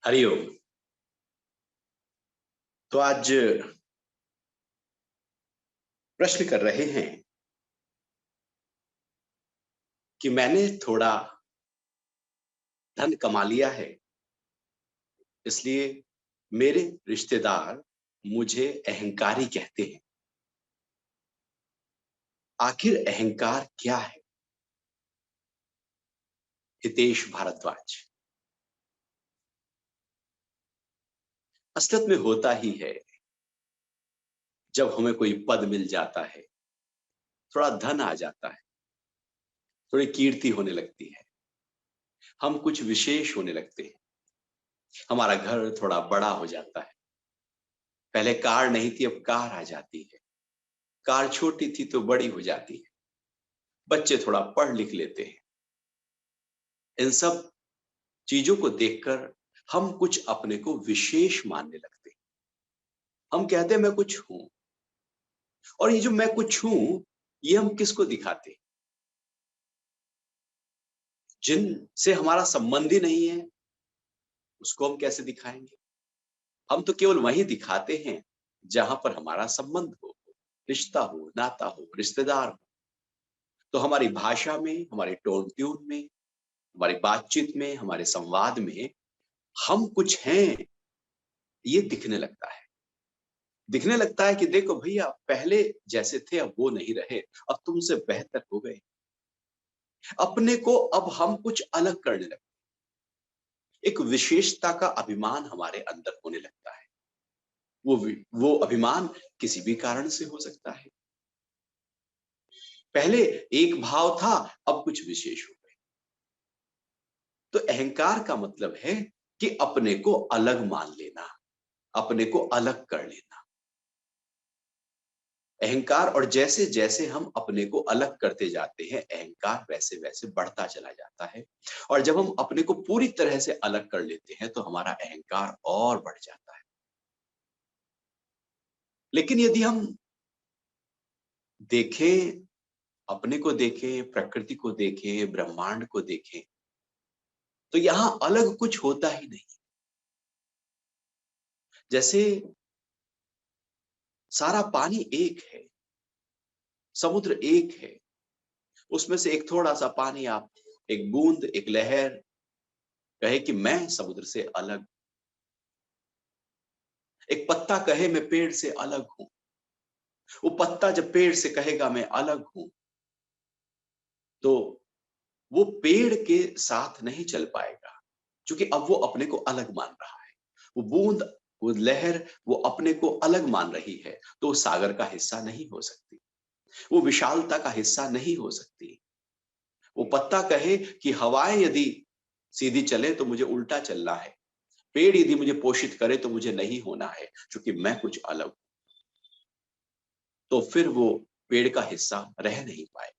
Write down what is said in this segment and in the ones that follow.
हरिओम। तो आज प्रश्न कर रहे हैं कि मैंने थोड़ा धन कमा लिया है, इसलिए मेरे रिश्तेदार मुझे अहंकारी कहते हैं। आखिर अहंकार क्या है? हितेश भारद्वाज। असलियत में होता ही है, जब हमें कोई पद मिल जाता है, थोड़ा धन आ जाता है, थोड़ी कीर्ति होने लगती है, हम कुछ विशेष होने लगते हैं, हमारा घर थोड़ा बड़ा हो जाता है। पहले कार नहीं थी, अब कार आ जाती है। कार छोटी थी तो बड़ी हो जाती है। बच्चे थोड़ा पढ़ लिख लेते हैं। इन सब चीजों को देखकर हम कुछ अपने को विशेष मानने लगते हैं। हम कहते हैं मैं कुछ हूं, और ये जो मैं कुछ हूं, ये हम किसको दिखाते हैं? जिनसे हमारा संबंध ही नहीं है, उसको हम कैसे दिखाएंगे? हम तो केवल वही दिखाते हैं जहां पर हमारा संबंध हो, रिश्ता हो, नाता हो, रिश्तेदार हो। तो हमारी भाषा में, हमारे टोन ट्यून में, हमारी बातचीत में, हमारे संवाद में हम कुछ हैं, ये दिखने लगता है कि देखो भैया, पहले जैसे थे अब वो नहीं रहे, अब तुमसे बेहतर हो गए। अपने को अब हम कुछ अलग करने लगते, एक विशेषता का अभिमान हमारे अंदर होने लगता है। वो अभिमान किसी भी कारण से हो सकता है। पहले एक भाव था, अब कुछ विशेष हो गए। तो अहंकार का मतलब है कि अपने को अलग मान लेना, अपने को अलग कर लेना। अहंकार, और जैसे जैसे हम अपने को अलग करते जाते हैं, अहंकार वैसे वैसे बढ़ता चला जाता है। और जब हम अपने को पूरी तरह से अलग कर लेते हैं तो हमारा अहंकार और बढ़ जाता है। लेकिन यदि हम देखें, अपने को देखें, प्रकृति को देखें, ब्रह्मांड को देखें, तो यहां अलग कुछ होता ही नहीं। जैसे सारा पानी एक है, समुद्र एक है, उसमें से एक थोड़ा सा पानी, आप एक बूंद, एक लहर कहे कि मैं समुद्र से अलग, एक पत्ता कहे मैं पेड़ से अलग हूं, वो पत्ता जब पेड़ से कहेगा मैं अलग हूं, तो वो पेड़ के साथ नहीं चल पाएगा, क्योंकि अब वो अपने को अलग मान रहा है। वो बूंद, वो लहर, वो अपने को अलग मान रही है, तो वो सागर का हिस्सा नहीं हो सकती, वो विशालता का हिस्सा नहीं हो सकती। वो पत्ता कहे कि हवाएं यदि सीधी चले तो मुझे उल्टा चलना है, पेड़ यदि मुझे पोषित करे तो मुझे नहीं होना है, क्योंकि मैं कुछ अलग हूं, तो फिर वो पेड़ का हिस्सा रह नहीं पाए।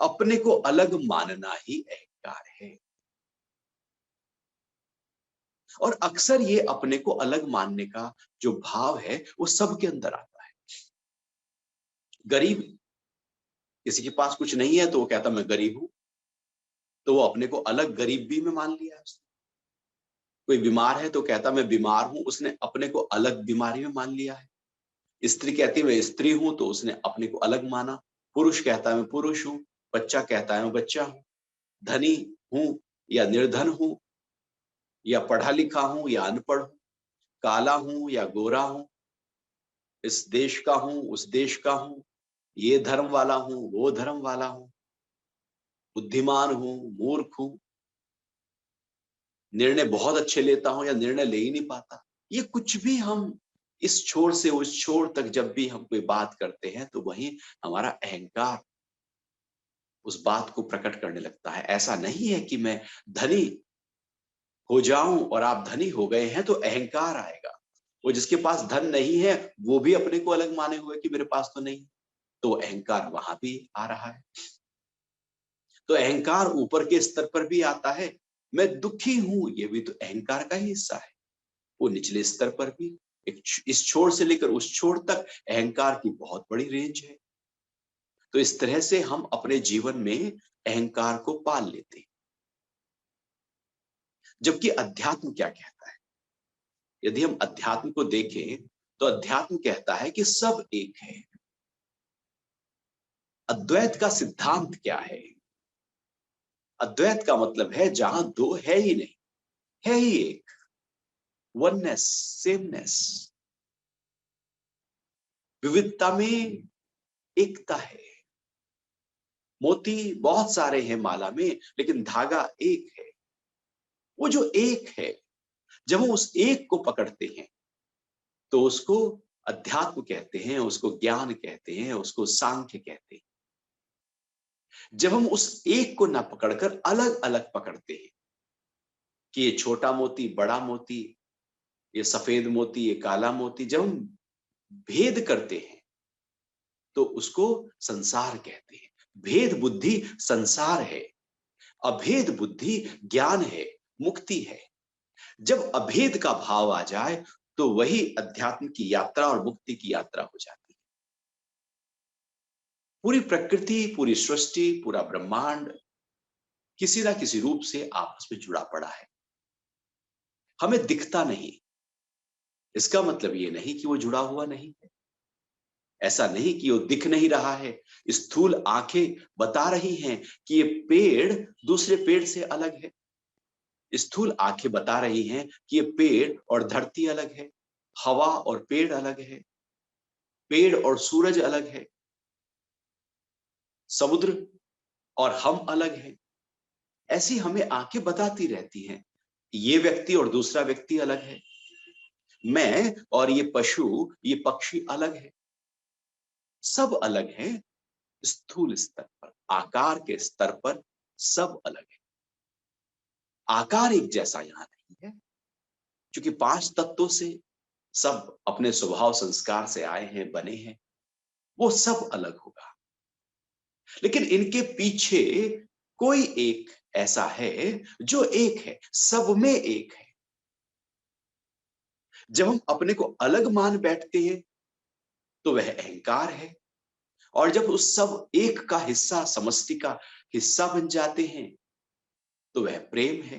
अपने को अलग मानना ही अहंकार है। और अक्सर ये अपने को अलग मानने का जो भाव है, वो सबके अंदर आता है। गरीब, किसी के पास कुछ नहीं है तो वो कहता मैं गरीब हूं, तो वो अपने को अलग गरीबी में मान लिया है उसने। कोई बीमार है तो कहता मैं बीमार हूं, उसने अपने को अलग बीमारी में मान लिया है। स्त्री कहती है मैं स्त्री हूं, तो उसने अपने को अलग माना। पुरुष कहता है मैं पुरुष हूं, बच्चा कहता है मैं बच्चा हूं, धनी हूं या निर्धन हूं, या पढ़ा लिखा हूं या अनपढ़ हूं, काला हूं या गोरा हूं, इस देश का हूं, उस देश का हूं, ये धर्म वाला हूं, वो धर्म वाला हूं, बुद्धिमान हूं, मूर्ख हूं, निर्णय बहुत अच्छे लेता हूं या निर्णय ले ही नहीं पाता। ये कुछ भी हम इस छोर से उस छोर तक जब भी हम कोई बात करते हैं, तो वही हमारा अहंकार उस बात को प्रकट करने लगता है। ऐसा नहीं है कि मैं धनी हो जाऊं और आप धनी हो गए हैं तो अहंकार आएगा। वो जिसके पास धन नहीं है, वो भी अपने को अलग माने हुए कि मेरे पास तो नहीं, तो अहंकार वहां भी आ रहा है। तो अहंकार ऊपर के स्तर पर भी आता है। मैं दुखी हूं, ये भी तो अहंकार का ही हिस्सा है। वो निचले स्तर पर भी, एक इस छोर से लेकर उस छोर तक अहंकार की बहुत बड़ी रेंज है। तो इस तरह से हम अपने जीवन में अहंकार को पाल लेते हैं। जबकि अध्यात्म क्या कहता है? यदि हम अध्यात्म को देखें तो अध्यात्म कहता है कि सब एक है। अद्वैत का सिद्धांत क्या है? अद्वैत का मतलब है जहां दो है ही नहीं, है ही एक, वननेस, सेमनेस। विविधता में एकता है। मोती बहुत सारे हैं माला में, लेकिन धागा एक है। वो जो एक है, जब हम उस एक को पकड़ते हैं तो उसको अध्यात्म कहते हैं, उसको ज्ञान कहते हैं, उसको सांख्य कहते हैं। जब हम उस एक को ना पकड़कर अलग अलग पकड़ते हैं कि ये छोटा मोती, बड़ा मोती, ये सफेद मोती, ये काला मोती, जब हम भेद करते हैं तो उसको संसार कहते हैं। भेद बुद्धि संसार है, अभेद बुद्धि ज्ञान है, मुक्ति है। जब अभेद का भाव आ जाए तो वही अध्यात्म की यात्रा और मुक्ति की यात्रा हो जाती है। पूरी प्रकृति, पूरी सृष्टि, पूरा ब्रह्मांड किसी ना किसी रूप से आपस में जुड़ा पड़ा है। हमें दिखता नहीं, इसका मतलब ये नहीं कि वो जुड़ा हुआ नहीं है। ऐसा नहीं कि वो दिख नहीं रहा है। स्थूल आंखें बता रही हैं कि ये पेड़ दूसरे पेड़ से अलग है। स्थूल आंखें बता रही हैं कि ये पेड़ और धरती अलग है, हवा और पेड़ अलग है, पेड़ और सूरज अलग है, समुद्र और हम अलग हैं। ऐसी हमें आंखें बताती रहती हैं। ये व्यक्ति और दूसरा व्यक्ति अलग है, मैं और ये पशु, ये पक्षी अलग है। सब अलग हैं। स्थूल स्तर पर, आकार के स्तर पर सब अलग है। आकार एक जैसा यहां नहीं है, क्योंकि पांच तत्वों से सब अपने स्वभाव संस्कार से आए हैं, बने हैं। वो सब अलग होगा, लेकिन इनके पीछे कोई एक ऐसा है जो एक है, सब में एक है। जब हम अपने को अलग मान बैठते हैं तो वह अहंकार है, और जब उस सब एक का हिस्सा, समष्टि का हिस्सा बन जाते हैं तो वह प्रेम है,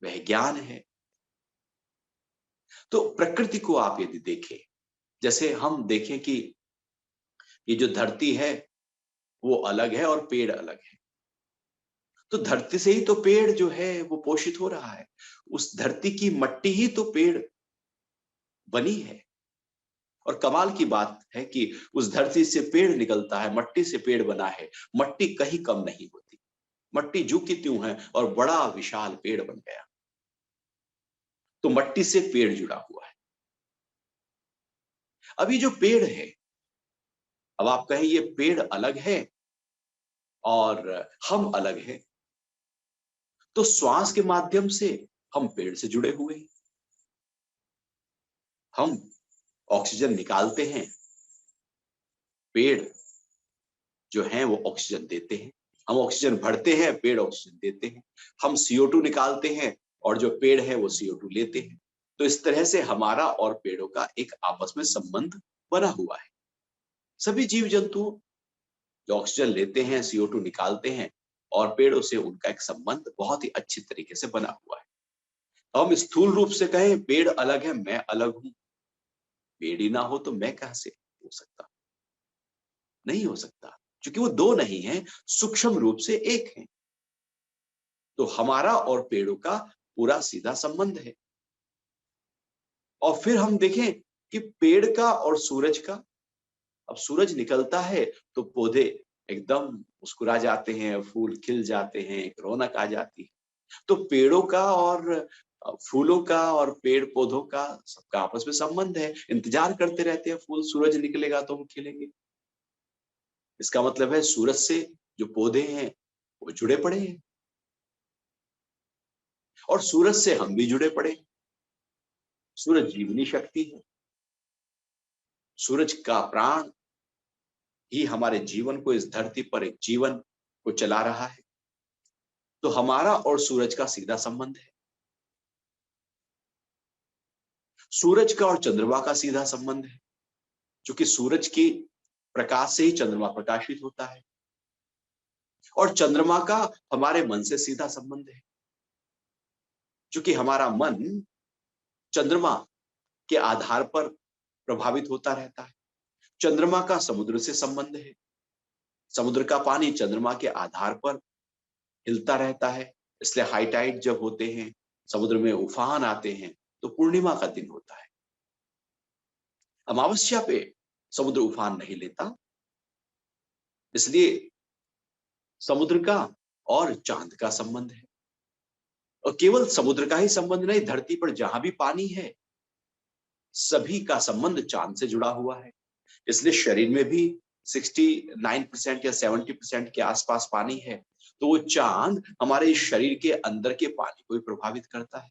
वह ज्ञान है। तो प्रकृति को आप यदि देखें, जैसे हम देखें कि ये जो धरती है वो अलग है और पेड़ अलग है, तो धरती से ही तो पेड़ जो है वो पोषित हो रहा है। उस धरती की मट्टी ही तो पेड़ बनी है। और कमाल की बात है कि उस धरती से पेड़ निकलता है, मट्टी से पेड़ बना है। मट्टी कहीं कम नहीं होती, मट्टी जू की त्यों है और बड़ा विशाल पेड़ बन गया। तो मट्टी से पेड़ जुड़ा हुआ है। अभी जो पेड़ है, अब आप कहें ये पेड़ अलग है और हम अलग है, तो श्वास के माध्यम से हम पेड़ से जुड़े हुए हैं। हम ऑक्सीजन निकालते हैं, पेड़ जो हैं वो ऑक्सीजन देते हैं। हम ऑक्सीजन भरते हैं, पेड़ ऑक्सीजन देते हैं। हम CO2 निकालते हैं और जो पेड़ है वो CO2 लेते हैं। तो इस तरह से हमारा और पेड़ों का एक आपस में संबंध बना हुआ है। सभी जीव जंतु जो ऑक्सीजन लेते हैं, CO2 निकालते हैं, और पेड़ों से उनका एक संबंध बहुत ही अच्छी तरीके से बना हुआ है। तो हम स्थूल रूप से कहें पेड़ अलग है, मैं अलग हूं, पेड़ ही ना हो तो मैं कहां से हो सकता? नहीं हो सकता, क्योंकि वो दो नहीं है, सूक्ष्म रूप से एक है। तो हमारा और पेड़ों का पूरा सीधा संबंध है। और फिर हम देखें कि पेड़ का और सूरज का, अब सूरज निकलता है तो पौधे एकदम मुस्कुरा जाते हैं, फूल खिल जाते हैं, एक रौनक आ जाती है। तो पेड़ों का और फूलों का और पेड़ पौधों का सबका आपस में संबंध है। इंतजार करते रहते हैं, फूल सूरज निकलेगा तो हम खिलेंगे। इसका मतलब है सूरज से जो पौधे हैं वो जुड़े पड़े हैं, और सूरज से हम भी जुड़े पड़े हैं। सूरज जीवनी शक्ति है। सूरज का प्राण ही हमारे जीवन को, इस धरती पर एक जीवन को चला रहा है। तो हमारा और सूरज का सीधा संबंध है। सूरज का और चंद्रमा का सीधा संबंध है, क्योंकि सूरज की प्रकाश से ही चंद्रमा प्रकाशित होता है। और चंद्रमा का हमारे मन से सीधा संबंध है। क्योंकि हमारा मन चंद्रमा के आधार पर प्रभावित होता रहता है। चंद्रमा का समुद्र से संबंध है। समुद्र का पानी चंद्रमा के आधार पर हिलता रहता है, इसलिए हाई टाइड जब होते हैं, समुद्र में उफान आते हैं, तो पूर्णिमा का दिन होता है। अमावस्या पे समुद्र उफान नहीं लेता, इसलिए समुद्र का और चांद का संबंध है। और केवल समुद्र का ही संबंध नहीं, धरती पर जहां भी पानी है सभी का संबंध चांद से जुड़ा हुआ है। इसलिए शरीर में भी 69% या 70% के आसपास पानी है, तो वो चांद हमारे शरीर के अंदर के पानी को भी प्रभावित करता है।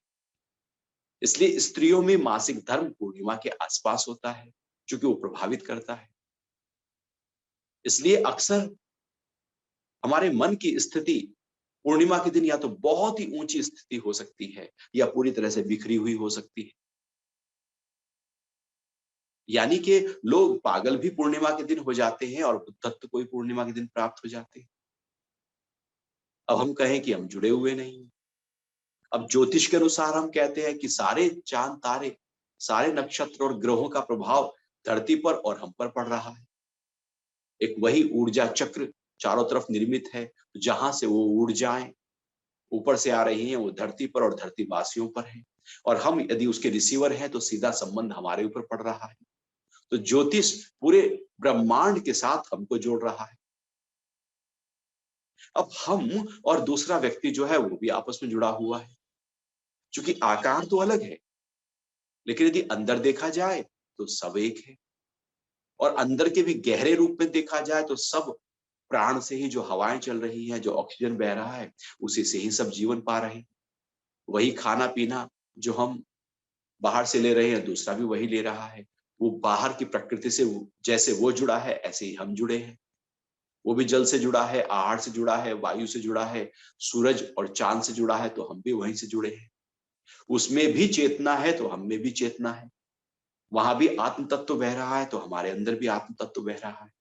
इसलिए स्त्रियों में मासिक धर्म पूर्णिमा के आसपास होता है, क्योंकि वो प्रभावित करता है। इसलिए अक्सर हमारे मन की स्थिति पूर्णिमा के दिन या तो बहुत ही ऊंची स्थिति हो सकती है या पूरी तरह से बिखरी हुई हो सकती है। यानी कि लोग पागल भी पूर्णिमा के दिन हो जाते हैं और बुद्धत्व को भी पूर्णिमा के दिन प्राप्त हो जाते हैं। अब हम कहें कि हम जुड़े हुए नहीं हैं। अब ज्योतिष के अनुसार हम कहते हैं कि सारे चांद तारे, सारे नक्षत्र और ग्रहों का प्रभाव धरती पर और हम पर पड़ रहा है। एक वही ऊर्जा चक्र चारों तरफ निर्मित है, जहां से वो ऊर्जाएं ऊपर से आ रही हैं, वो धरती पर और धरती वासियों पर है। और हम यदि उसके रिसीवर हैं तो सीधा संबंध हमारे ऊपर पड़ रहा है। तो ज्योतिष पूरे ब्रह्मांड के साथ हमको जोड़ रहा है। अब हम और दूसरा व्यक्ति जो है वो भी आपस में जुड़ा हुआ है, क्योंकि आकार तो अलग है, लेकिन यदि अंदर देखा जाए तो सब एक है। और अंदर के भी गहरे रूप में देखा जाए तो सब प्राण से ही जो हवाएं चल रही हैं, जो ऑक्सीजन बह रहा है, उसी से ही सब जीवन पा रहे हैं। वही खाना पीना जो हम बाहर से ले रहे हैं, दूसरा भी वही ले रहा है। वो बाहर की प्रकृति से जैसे वो जुड़ा है, ऐसे ही हम जुड़े हैं। वो भी जल से जुड़ा है, आहार से जुड़ा है, वायु से जुड़ा है, सूरज और चांद से जुड़ा है, तो हम भी वहीं से जुड़े हैं। उसमें भी चेतना है तो हम में भी चेतना है। वहां भी आत्म तत्व बह रहा है तो हमारे अंदर भी आत्म तत्व बह रहा है।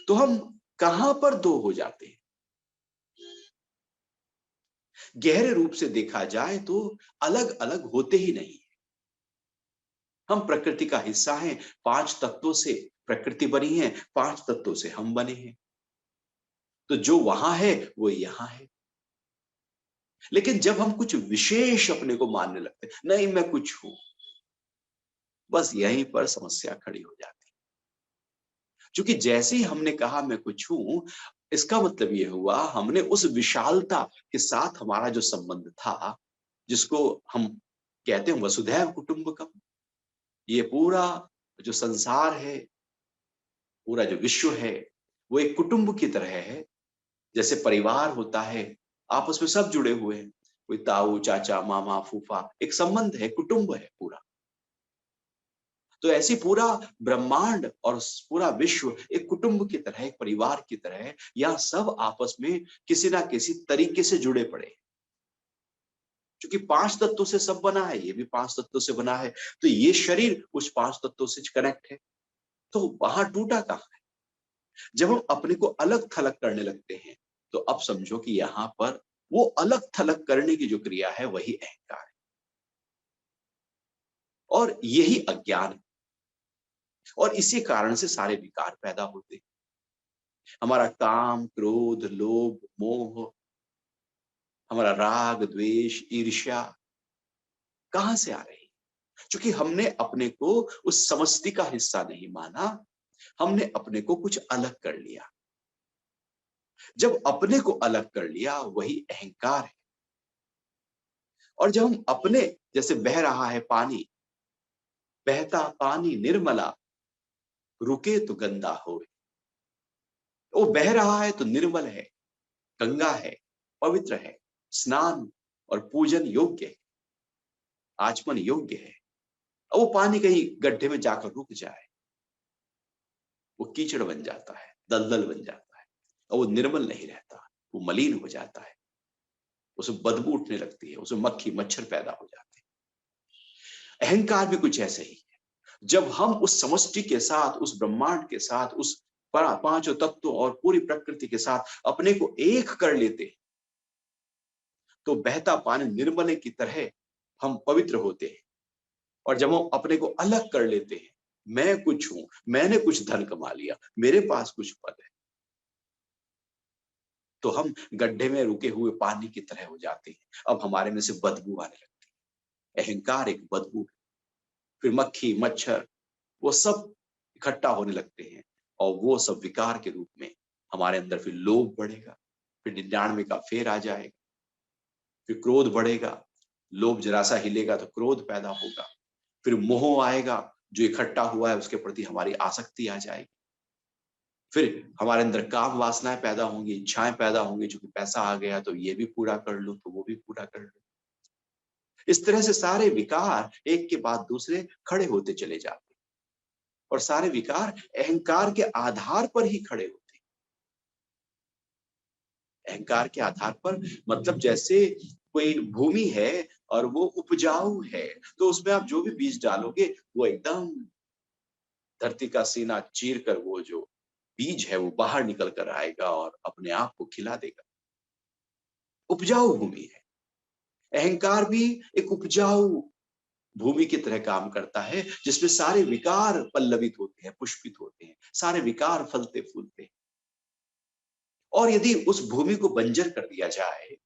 तो हम कहां पर दो हो जाते हैं? गहरे रूप से देखा जाए तो अलग अलग होते ही नहीं। हम प्रकृति का हिस्सा हैं। 5 तत्वों से प्रकृति बनी है, 5 तत्वों से हम बने हैं। तो जो वहां है वो यहां है। लेकिन जब हम कुछ विशेष अपने को मानने लगते हैं, नहीं मैं कुछ हूं, बस यहीं पर समस्या खड़ी हो जाती है। क्योंकि जैसे ही हमने कहा मैं कुछ हूं, इसका मतलब यह हुआ हमने उस विशालता के साथ हमारा जो संबंध था, जिसको हम कहते हैं वसुधैव कुटुंबकम, ये पूरा जो संसार है, पूरा जो विश्व है, वो एक कुटुंब की तरह है। जैसे परिवार होता है, आपस में सब जुड़े हुए हैं। कोई ताऊ, चाचा, मामा, फूफा, एक संबंध है, कुटुंब है पूरा। तो ऐसी पूरा ब्रह्मांड और पूरा विश्व एक कुटुंब की तरह, एक परिवार की तरह है। यहाँ सब आपस में किसी ना किसी तरीके से जुड़े पड़े हैं। क्योंकि 5 तत्वों से सब बना है, ये भी 5 तत्वों से बना है, तो ये शरीर उस 5 तत्वों से कनेक्ट है। तो वहां टूटा कहाँ है? जब हम अपने को अलग थलग करने लगते हैं, तो अब समझो कि यहां पर वो अलग थलग करने की जो क्रिया है वही अहंकार है। और यही अज्ञान है। और इसी कारण से सारे विकार पैदा होते हैं। हमारा काम, क्रोध, लोभ, मोह, हमारा राग, द्वेष, ईर्ष्या कहां से आ रही है? क्योंकि हमने अपने को उस समष्टि का हिस्सा नहीं माना, हमने अपने को कुछ अलग कर लिया। जब अपने को अलग कर लिया, वही अहंकार है। और जब हम अपने, जैसे बह रहा है पानी, बहता पानी निर्मला, रुके तो गंदा होए। वो बह रहा है तो निर्मल है, गंगा है, पवित्र है, स्नान और पूजन योग्य है, आचमन योग्य है। और वो पानी कहीं गड्ढे में जाकर रुक जाए, वो कीचड़ बन जाता है, दलदल बन जाता है, और वो निर्मल नहीं रहता, वो मलिन हो जाता है, उसमें बदबू उठने लगती है, उसमें मक्खी मच्छर पैदा हो जाते हैं। अहंकार भी कुछ ऐसे ही है। जब हम उस समष्टि के साथ, उस ब्रह्मांड के साथ, उस पांचों तत्वों और पूरी प्रकृति के साथ अपने को एक कर लेते हैं, तो बहता पानी निर्मले की तरह हम पवित्र होते हैं। और जब हम अपने को अलग कर लेते हैं, मैं कुछ हूं, मैंने कुछ धन कमा लिया, मेरे पास कुछ पद है, तो हम गड्ढे में रुके हुए पानी की तरह हो जाते हैं। अब हमारे में से बदबू आने लगती है। अहंकार एक बदबू है। फिर मक्खी मच्छर वो सब इकट्ठा होने लगते हैं, और वो सब विकार के रूप में हमारे अंदर फिर लोभ बढ़ेगा, फिर 99 का फेर आ जाएगा, फिर क्रोध बढ़ेगा, लोभ जरा सा हिलेगा तो क्रोध पैदा होगा, फिर मोह आएगा, जो इकट्ठा हुआ है उसके प्रति हमारी आसक्ति आ जाएगी, फिर हमारे अंदर काम वासनाएं पैदा होंगी, इच्छाएं पैदा होंगी, जो कि पैसा आ गया तो ये भी पूरा कर लो, तो वो भी पूरा कर लो। इस तरह से सारे विकार एक के बाद दूसरे खड़े होते चले जाते हैं, और सारे विकार अहंकार के आधार पर ही खड़े होते हैं। अहंकार के आधार पर मतलब जैसे कोई भूमि है और वो उपजाऊ है, तो उसमें आप जो भी बीज डालोगे वो एकदम धरती का सीना चीर कर वो जो बीज है वो बाहर निकल कर आएगा और अपने आप को खिला देगा। उपजाऊ भूमि है। अहंकार भी एक उपजाऊ भूमि की तरह काम करता है, जिसमें सारे विकार पल्लवित होते हैं, पुष्पित होते हैं, सारे विकार फलते फूलते हैं। और यदि उस भूमि को बंजर कर दिया जाए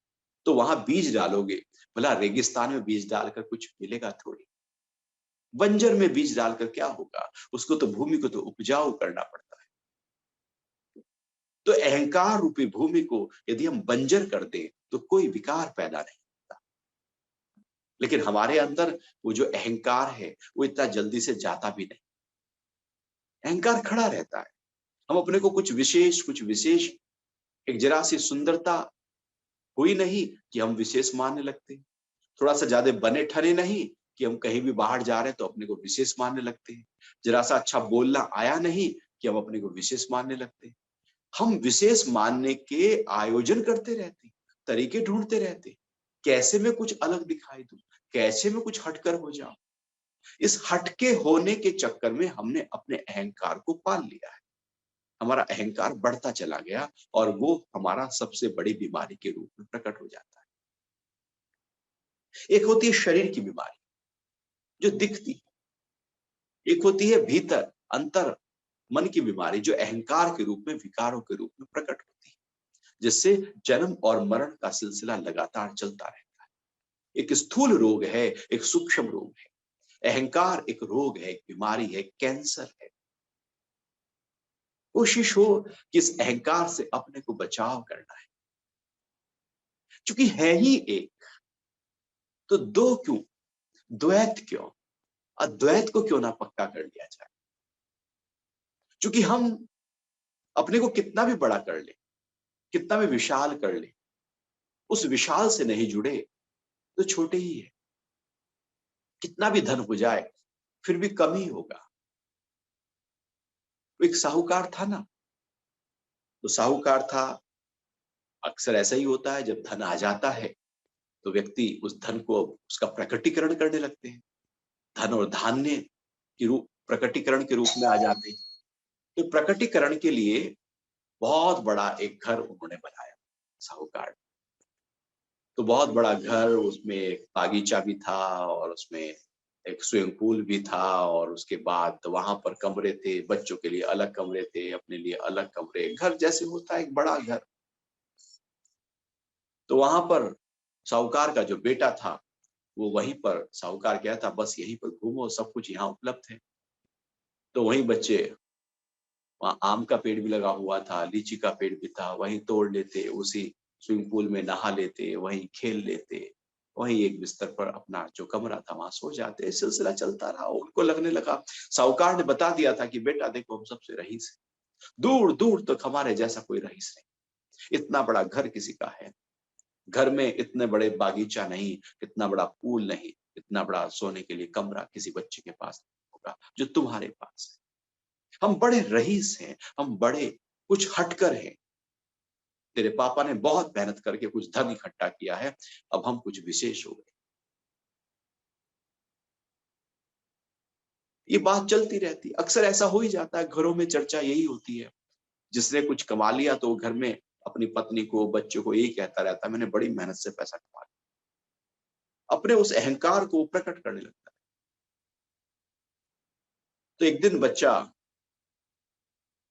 तो वहां बीज डालोगे, भला रेगिस्तान में बीज डालकर कुछ मिलेगा थोड़ी। बंजर में बीज डालकर क्या होगा? उसको तो भूमि को तो उपजाऊ करना पड़ता है। तो अहंकार रूपी भूमि को यदि हम बंजर कर दें तो कोई विकार पैदा नहीं होता। लेकिन हमारे अंदर वो जो अहंकार है वो इतना जल्दी से जाता भी नहीं। अहंकार खड़ा रहता है। हम अपने को कुछ विशेष एक जरा सी सुंदरता हुई नहीं कि हम विशेष मानने लगते हैं। थोड़ा सा ज्यादा बने ठने नहीं कि हम कहीं भी बाहर जा रहे हैं तो अपने को विशेष मानने लगते हैं। जरा सा अच्छा बोलना आया नहीं कि हम अपने को विशेष मानने लगते हैं। हम विशेष मानने के आयोजन करते रहते हैं, तरीके ढूंढते रहते हैं। कैसे मैं कुछ अलग दिखाई दूं, कैसे मैं कुछ हटकर हो जाऊं। इस हटके होने के चक्कर में हमने अपने अहंकार को पाल लिया है। हमारा अहंकार बढ़ता चला गया और वो हमारा सबसे बड़ी बीमारी के रूप में प्रकट हो जाता है। एक होती है शरीर की बीमारी जो दिखती है, एक होती है भीतर अंतर मन की बीमारी जो अहंकार के रूप में, विकारों के रूप में प्रकट होती है, जिससे जन्म और मरण का सिलसिला लगातार चलता रहता है। एक स्थूल रोग है, एक सूक्ष्म रोग है। अहंकार एक रोग है, एक बीमारी है, कैंसर है। कोशिश हो कि इस अहंकार से अपने को बचाव करना है। क्योंकि है ही एक, तो दो क्यों, द्वैत क्यों, अद्वैत को क्यों ना पक्का कर लिया जाए। क्योंकि हम अपने को कितना भी बड़ा कर ले, कितना भी विशाल कर ले, उस विशाल से नहीं जुड़े तो छोटे ही है। कितना भी धन हो जाए फिर भी कम ही होगा। वो एक साहूकार था ना, तो साहूकार था। अक्सर ऐसा ही होता है, जब धन आ जाता है तो व्यक्ति उस धन को उसका प्रकटीकरण करने लगते हैं। धन और धान्य की रूप प्रकटीकरण के रूप में आ जाते हैं। तो प्रकटीकरण के लिए बहुत बड़ा एक घर उन्होंने बनाया, साहूकार। तो बहुत बड़ा घर, उसमें एक बागीचा भी था और उसमें एक स्विमिंग पूल भी था, और उसके बाद वहां पर कमरे थे, बच्चों के लिए अलग कमरे थे, अपने लिए अलग कमरे, घर जैसे होता है एक बड़ा घर। तो वहां पर साहूकार का जो बेटा था वो वहीं पर, साहूकार गया था बस यहीं पर घूमो, सब कुछ यहाँ उपलब्ध है। तो वहीं बच्चे, वहाँ आम का पेड़ भी लगा हुआ था, लीची का पेड़ भी था, वहीं तोड़ लेते, उसी स्विमिंग पूल में नहा लेते, वहीं खेल लेते, वहीं एक बिस्तर पर अपना जो कमरा था वहां सो जाते। सिलसिला चलता रहा। उनको लगने लगा, साहूकार ने बता दिया था कि बेटा देखो हम सबसे रईस हैं, दूर दूर तक हमारे जैसा कोई रईस नहीं। इतना बड़ा घर किसी का है, घर में इतने बड़े बागीचा नहीं, इतना बड़ा पूल नहीं, इतना बड़ा सोने के लिए कमरा किसी बच्चे के पास होगा जो तुम्हारे पास है। हम बड़े रईस हैं, हम बड़े कुछ हटकर हैं। तेरे पापा ने बहुत मेहनत करके कुछ धन इकट्ठा किया है, अब हम कुछ विशेष हो गए। ये बात चलती रहती, अक्सर ऐसा हो ही जाता है, घरों में चर्चा यही होती है। जिसने कुछ कमा लिया तो वो घर में अपनी पत्नी को, बच्चों को यही कहता रहता है, मैंने बड़ी मेहनत से पैसा कमा लिया। अपने उस अहंकार को प्रकट करने लगता है। तो एक दिन बच्चा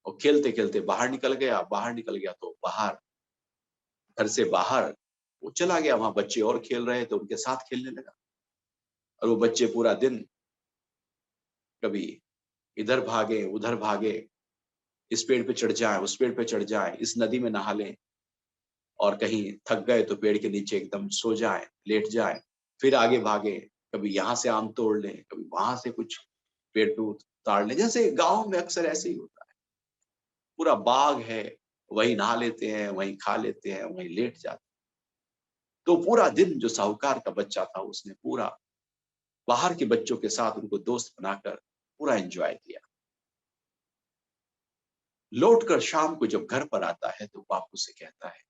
और खेलते खेलते बाहर निकल गया। तो बाहर, घर से बाहर वो चला गया, वहां बच्चे और खेल रहे थे, उनके साथ खेलने लगा। और वो बच्चे पूरा दिन कभी इधर भागे, उधर भागे, इस पेड़ पे चढ़ जाए, उस पेड़ पे चढ़ जाए, इस नदी में नहा लें, और कहीं थक गए तो पेड़ के नीचे एकदम सो जाए, लेट जाए, फिर आगे भागे, कभी यहाँ से आम तोड़ लें, कभी वहां से कुछ पेड़ पे उतार लें। जैसे गांव में अक्सर ऐसे ही होता है, पूरा बाग है, वहीं नहा लेते हैं, वहीं खा लेते हैं, वहीं लेट जाते हैं। तो पूरा दिन जो साहूकार का बच्चा था, उसने पूरा बाहर के बच्चों के साथ उनको दोस्त बनाकर पूरा एंजॉय किया। लौटकर शाम को जब घर पर आता है तो बापू से कहता है,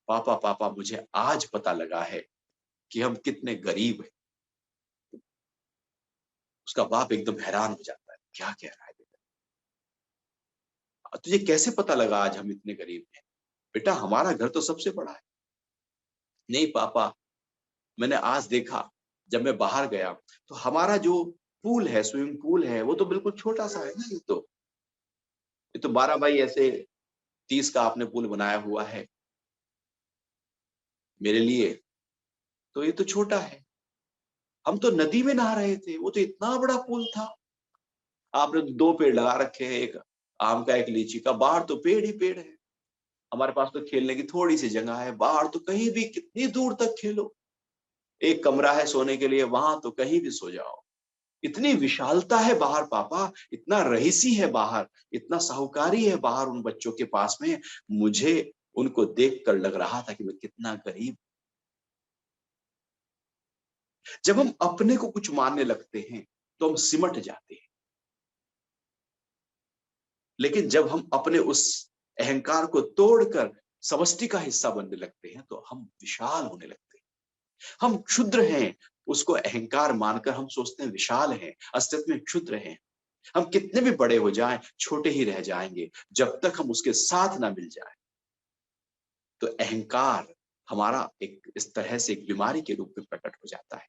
पापा पापा मुझे आज पता लगा है कि हम कितने गरीब हैं। उसका बाप एकदम हैरान हो जाता है, क्या कह रहा है बेटा, तुझे कैसे पता लगा आज हम इतने गरीब हैं? बेटा हमारा घर तो सबसे बड़ा है। नहीं पापा, मैंने आज देखा, जब मैं बाहर गया तो हमारा जो पूल है, स्विमिंग पूल है, वो तो बिल्कुल छोटा सा है ना। ये तो 12 बाई ऐसे 30 का आपने पूल बनाया हुआ है मेरे लिए, तो ये तो छोटा है। हम तो नदी में नहा रहे थे, वो तो इतना बड़ा पुल था। आपने तो 2 पेड़ लगा रखे हैं, एक आम का, एक लीची का, बाहर तो पेड़ ही पेड़ है। हमारे पास तो खेलने की थोड़ी सी जगह है, बाहर तो कहीं भी कितनी दूर तक खेलो, एक कमरा है सोने के लिए, वहां तो कहीं भी सो जाओ। इतनी विशालता है बाहर पापा, इतना रईसी है बाहर, इतना साहूकारी है बाहर उन बच्चों के पास में। मुझे उनको देखकर लग रहा था कि मैं कितना गरीब। जब हम अपने को कुछ मानने लगते हैं तो हम सिमट जाते हैं, लेकिन जब हम अपने उस अहंकार को तोड़कर समष्टि का हिस्सा बनने लगते हैं तो हम विशाल होने लगते हैं। हम क्षुद्र हैं, उसको अहंकार मानकर हम सोचते हैं विशाल हैं, अस्तित्व में क्षुद्र हैं। हम कितने भी बड़े हो जाएं, छोटे ही रह जाएंगे जब तक हम उसके साथ ना मिल जाएं। तो अहंकार हमारा एक इस तरह से एक बीमारी के रूप में प्रकट हो जाता है।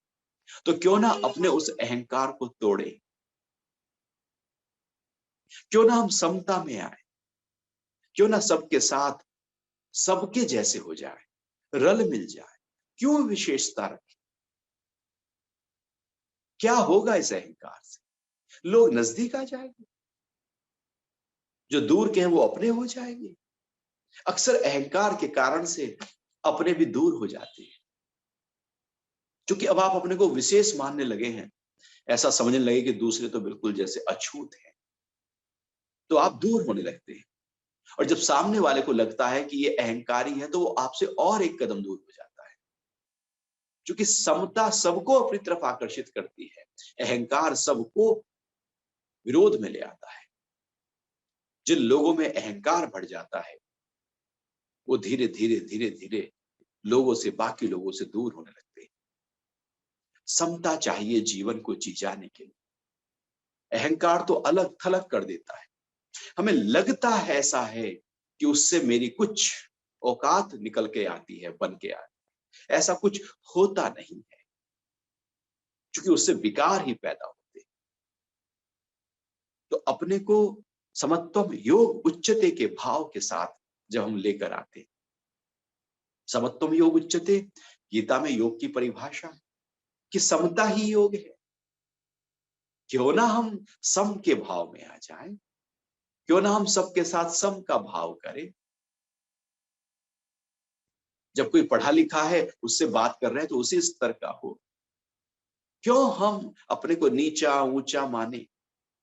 तो क्यों ना अपने उस अहंकार को तोड़े, क्यों ना हम समता में आए, क्यों ना सबके साथ सबके जैसे हो जाए, रल मिल जाए। क्यों विशेषता रखें? क्या होगा इस अहंकार से? लोग नजदीक आ जाएंगे, जो दूर के हैं वो अपने हो जाएंगे। अक्सर अहंकार के कारण से अपने भी दूर हो जाते हैं, क्योंकि अब आप अपने को विशेष मानने लगे हैं, ऐसा समझने लगे कि दूसरे तो बिल्कुल जैसे अछूत हैं, तो आप दूर होने लगते हैं। और जब सामने वाले को लगता है कि ये अहंकारी है तो वो आपसे और एक कदम दूर हो जाता है। क्योंकि समता सबको अपनी तरफ आकर्षित करती है, अहंकार सबको विरोध में ले आता है। जिन लोगों में अहंकार बढ़ जाता है वो धीरे धीरे धीरे धीरे लोगों से, बाकी लोगों से दूर होने लगते हैं। समता चाहिए जीवन को जी जाने के लिए। अहंकार तो अलग थलग कर देता है। हमें लगता है ऐसा है कि उससे मेरी कुछ औकात निकल के आती है, बन के आती है। ऐसा कुछ होता नहीं है, क्योंकि उससे विकार ही पैदा होते हैं। तो अपने को समत्वम योग उच्चते के भाव के साथ जब हम लेकर आते हैं, समत्वम योग उच्चते, गीता में योग की परिभाषा है कि समता ही योग है। क्यों ना हम सम के भाव में आ जाएं, क्यों ना हम सबके साथ सम का भाव करें। जब कोई पढ़ा लिखा है उससे बात कर रहे हैं तो उसी स्तर का हो। क्यों हम अपने को नीचा ऊंचा माने?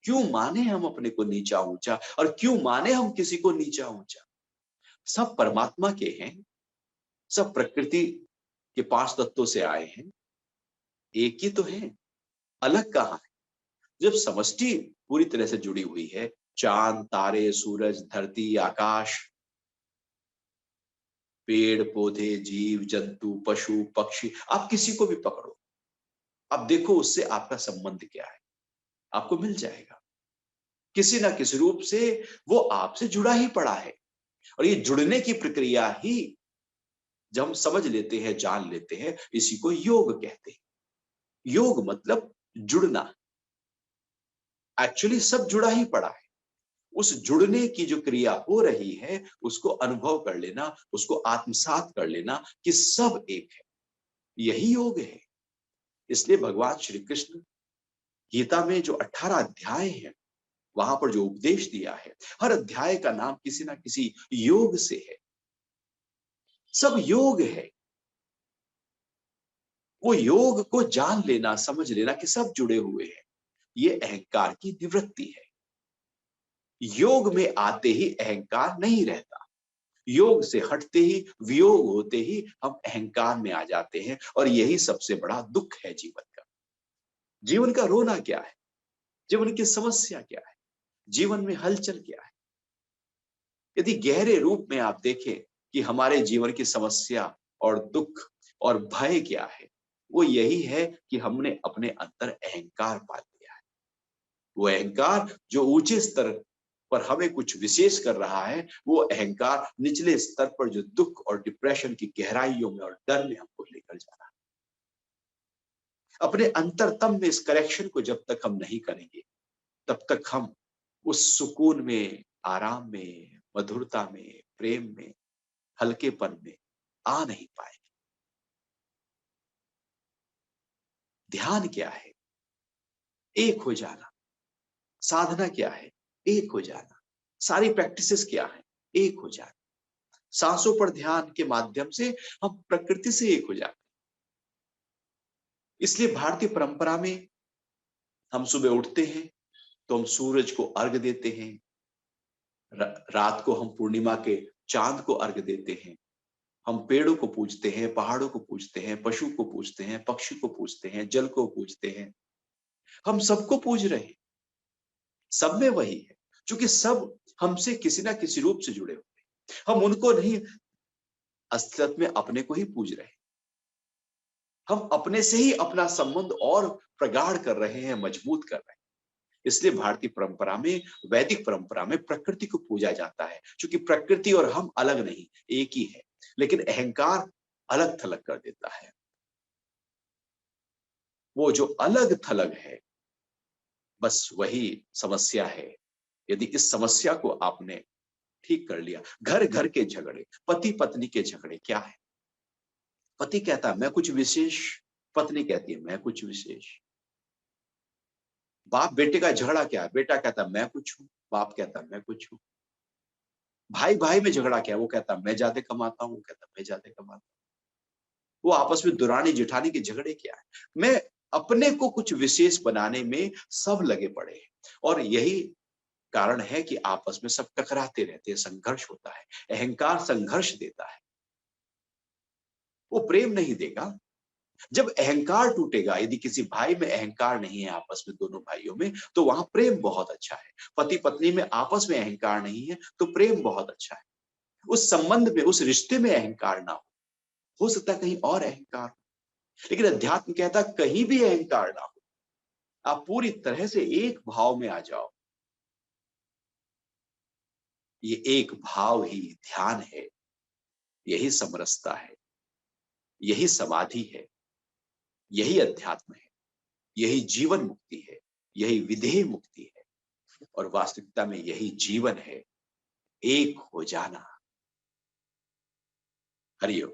क्यों माने हम अपने को नीचा ऊंचा, और क्यों माने हम किसी को नीचा ऊंचा? सब परमात्मा के हैं, सब प्रकृति के 5 तत्वों से आए हैं, एक ही तो है, अलग कहाँ है? जब समष्टि पूरी तरह से जुड़ी हुई है, चांद, तारे, सूरज, धरती, आकाश, पेड़ पौधे, जीव जंतु, पशु पक्षी, आप किसी को भी पकड़ो, अब देखो उससे आपका संबंध क्या है, आपको मिल जाएगा। किसी ना किसी रूप से वो आपसे जुड़ा ही पड़ा है। और ये जुड़ने की प्रक्रिया ही जब हम समझ लेते हैं, जान लेते हैं, इसी को योग कहते हैं। योग मतलब जुड़ना। एक्चुअली सब जुड़ा ही पड़ा है। उस जुड़ने की जो क्रिया हो रही है, उसको अनुभव कर लेना, उसको आत्मसात कर लेना कि सब एक है, यही योग है। इसलिए भगवान श्री कृष्ण गीता में जो 18 अध्याय हैं, वहां पर जो उपदेश दिया है, हर अध्याय का नाम किसी ना किसी योग से है। सब योग है। वो योग को जान लेना, समझ लेना कि सब जुड़े हुए हैं, ये अहंकार की निवृत्ति है। योग में आते ही अहंकार नहीं रहता। योग से हटते ही, वियोग होते ही हम अहंकार में आ जाते हैं, और यही सबसे बड़ा दुख है जीवन का। जीवन का रोना क्या है? जीवन की समस्या क्या है? जीवन में हलचल क्या है? यदि गहरे रूप में आप देखें कि हमारे जीवन की समस्या और दुख और भय क्या है, वो यही है कि हमने अपने अंदर अहंकार पाल लिया है। वो अहंकार जो ऊंचे स्तर पर हमें कुछ विशेष कर रहा है, वो अहंकार निचले स्तर पर जो दुख और डिप्रेशन की गहराइयों में और डर में हमको लेकर जा रहा है। अपने अंतरतम में इस करेक्शन को जब तक हम नहीं करेंगे, तब तक हम उस सुकून में, आराम में, मधुरता में, प्रेम में, हल्केपन में आ नहीं पाएंगे। ध्यान क्या है? एक हो जाना। साधना क्या है? एक हो जाना। सारी प्रैक्टिसेस क्या है? एक हो जाना। सांसों पर ध्यान के माध्यम से हम प्रकृति से एक हो जाते हैं। इसलिए भारतीय परंपरा में हम सुबह उठते हैं तो हम सूरज को अर्घ देते हैं, रात को हम पूर्णिमा के चांद को अर्घ देते हैं, हम पेड़ों को पूजते हैं, पहाड़ों को पूजते हैं, पशु को पूजते हैं, पक्षी को पूजते हैं, जल को पूजते हैं। हम सबको पूज रहे हैं। सब में वही है, क्योंकि सब हमसे किसी ना किसी रूप से जुड़े हुए हैं। हम उनको नहीं, असलियत में अपने को ही पूज रहे हैं। हम अपने से ही अपना संबंध और प्रगाढ़ कर रहे हैं, मजबूत कर रहे हैं। इसलिए भारतीय परंपरा में, वैदिक परंपरा में प्रकृति को पूजा जाता है, क्योंकि प्रकृति और हम अलग नहीं, एक ही है। लेकिन अहंकार अलग थलग कर देता है। वो जो अलग थलग है, बस वही समस्या है। यदि इस समस्या को आपने ठीक कर लिया, घर घर के झगड़े, पति पत्नी के झगड़े क्या है? पति कहता है मैं कुछ विशेष, पत्नी कहती है मैं कुछ विशेष। बाप बेटे का झगड़ा क्या है? बेटा कहता है मैं कुछ हूं, बाप कहता है मैं कुछ हूं। भाई भाई में झगड़ा क्या है? वो कहता है मैं ज्यादा कमाता हूं, वो कहता है मैं ज्यादा कमाता हूं। वो आपस में दुरानी जेठानी के झगड़े क्या है? मैं अपने को कुछ विशेष बनाने में सब लगे पड़े हैं, और यही कारण है कि आपस में सब टकराते रहते हैं, संघर्ष होता है। अहंकार संघर्ष देता है, वो प्रेम नहीं देगा। जब अहंकार टूटेगा, यदि किसी भाई में अहंकार नहीं है आपस में, दोनों भाइयों में, तो वहां प्रेम बहुत अच्छा है। पति पत्नी में आपस में अहंकार नहीं है तो प्रेम बहुत अच्छा है। उस संबंध में, उस रिश्ते में अहंकार ना हो सकता है कहीं और अहंकार हो, लेकिन अध्यात्म कहता कहीं भी अहंकार ना हो। आप पूरी तरह से एक भाव में आ जाओ। ये एक भाव ही ध्यान है, यही समरसता है, यही समाधि है, यही अध्यात्म है, यही जीवन मुक्ति है, यही विधेय मुक्ति है, और वास्तविकता में यही जीवन है, एक हो जाना। हरिओम।